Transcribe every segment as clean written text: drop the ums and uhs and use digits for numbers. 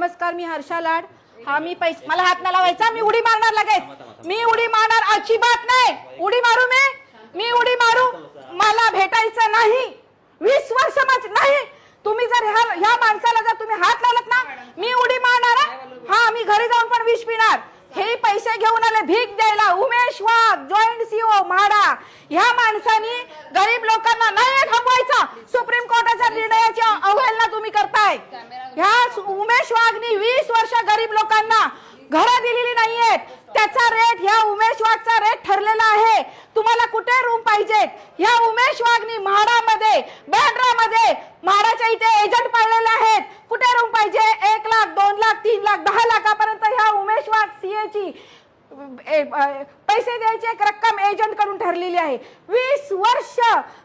नमस्कार, मी हर्षा लाड. हा मी पैसे मला हात नाही लावायचा. मी उडी मारणार लगेच. मी उडी मारणार, अजिबात नाही. उडी मारू मी उडी मारू. मला भेटायचं नाही. 20 वर्ष नाही. तुम्ही जर ह्या माणसाला जर तुम्ही हात लावलात ना, मी उडी मारणार. हा, मी घरी जाऊन पण विष पिणार. हे पैसे घेऊन आले भीक द्यायला. उमेश वाघ, जॉईंट सीओ म्हाडा. ह्या माणसानी गरीब लोकांना नाही थांबवायचा. सुप्रीम कोर्टाच्या निर्णयाची अवहेलना तुम्ही करताय. ह्या उमेश वाघनी 20 वर्ष गरीब लोकांना घरं दिलेली नाहीयेत. त्याचा रेट, ह्या उमेश वाघचा रेट ठरलेला आहे. तुम्हाला कुठे रूम पाहिजेत? ह्या उमेश वाघनी म्हाडामध्ये, बँड्रामध्ये, म्हाडाच्या इथे एजंट पाळलेले आहेत. कुठे रूम पाहिजे? 1 लाख, 2 लाख, 3 लाख, 10 लाखापर्यंत ह्या उमेश वाघ सीएची पैसे द्यायची एक रक्कम एजंट कडून ठरलेली आहे. 20 वर्ष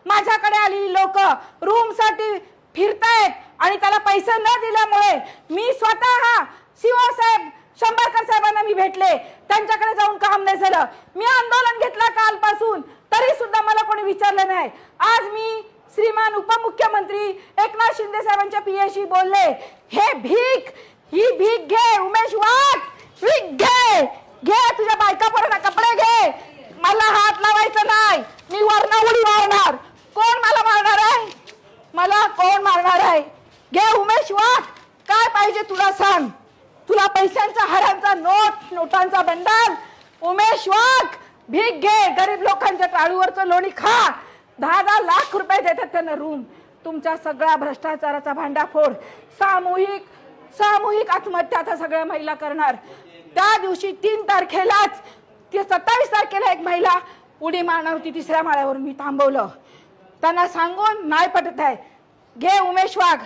माझ्याकडे आलेली लोक रूम साठी फिरतायत आणि त्याला पैसे न दिल्यामुळे मी स्वतः सीओ साहेब शंभरकर साहेबांना मी भेटले. त्यांच्याकडे जाऊन काम नाही झालं. मी आंदोलन घेतलं कालपासून, तरी सुद्धा मला कोणी विचारलं नाही. आज मी श्रीमान उपमुख्यमंत्री एकनाथ शिंदे साहेबांच्या पीएशी बोलले. ही भीक घे उमेश वाघ, भीक घे. तुझ्या बायका पोरांना कपडे घे. मला हात लावायचं नाही. मी वरनं उडी मारणार. कोण मला मारणार आहे? मला कोण मारणार आहे? घे उमेश वाघ. काय पाहिजे तुला सांग. तुला पैशांचा, हारांचा, नोटांचा बंडल. उमेश वाघ, भीक घे. गरीब लोकांच्या टाळूवरचं लोणी खा. 10-10 लाख रुपये देतात त्यांना रूम. तुमच्या सगळ्या भ्रष्टाचाराचा भांडाफोड, सामूहिक आत्महत्या आता सगळ्या महिला करणार. त्या दिवशी 3 तारखेलाच, 27 तारखेला एक महिला उडी मारणार होती 3ऱ्या माळ्यावरून. मी थांबवलं. त्यांना सांगून नाही पटत आहे. घे उमेश वाघ.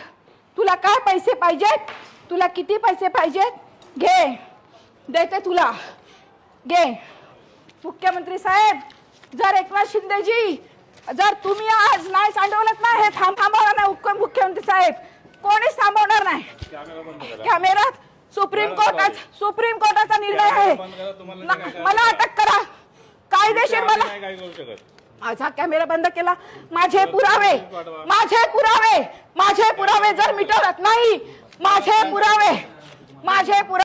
तुला काय पैसे पाहिजेत? तुला किती पैसे पाहिजेत? घे, देते तुला. घे. मुख्यमंत्री साहेब, जर एकनाथ शिंदेजी, जर तुम्ही आज नाही सांडवलत ना, हे थांबवणार नाही मुख्यमंत्री साहेब. कोणीच थांबवणार नाही. कॅमेऱ्यात सुप्रीम कोर्टाचा निर्णय आहे. मला अटक करा कायदेशीर. मला माझा कॅमेरा बंद केला. माझे पुरावे जर मिटवत नाही, माझे पुरावे